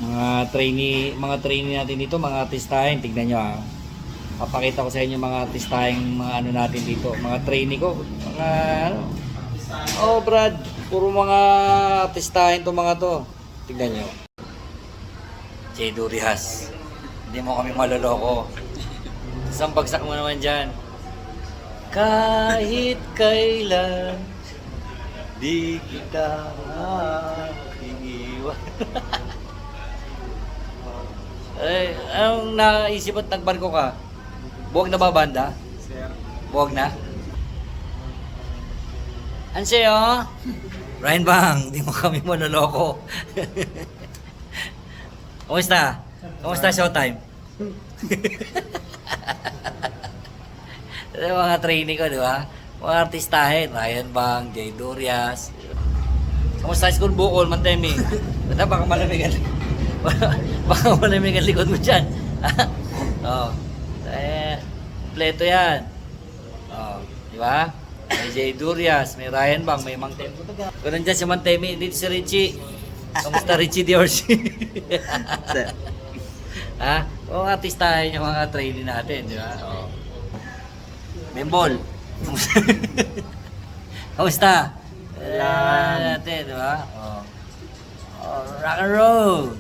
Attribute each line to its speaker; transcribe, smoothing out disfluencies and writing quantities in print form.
Speaker 1: Mga trainee natin dito, mga artistahin, tignan nyo ha. Papakita ko sa inyo mga artistahin, mga ano natin dito, mga trainee ko, mga ano. Oh Brad, puro mga artistahin to mga to. Tignan nyo. J. Durias. Hindi mo kami maloloko. Isang bagsak mo naman dyan. Kahit kailan, di kita iniwan. Eh, anong naisip at nagbarko ka? Buwag na ba banda?
Speaker 2: Sir.
Speaker 1: Buwag na? Anseyo? Ryan Bang, di mo kami manloloko. Kumusta? Kumusta showtime? Ito yung mga trainee ko, di ba? Mga artistahin, Ryan Bang, J. Durias. Kumusta school bukol, Mantemi? Bata, baka malamig ang baka malamig ang likod mo dyan. Oh. Kompleto yan. Oh, di ba? May J. Durias, may Ryan Bang, may Mang Temi. Kung nandyan si Mantemi, dito si Richie. Kamusta Richie Diorsi? Ha? O artistahin yung mga trainee natin, di ba? Oh. Membol. Kamusta? Natin, di ba? Oh. Oh, rock and roll.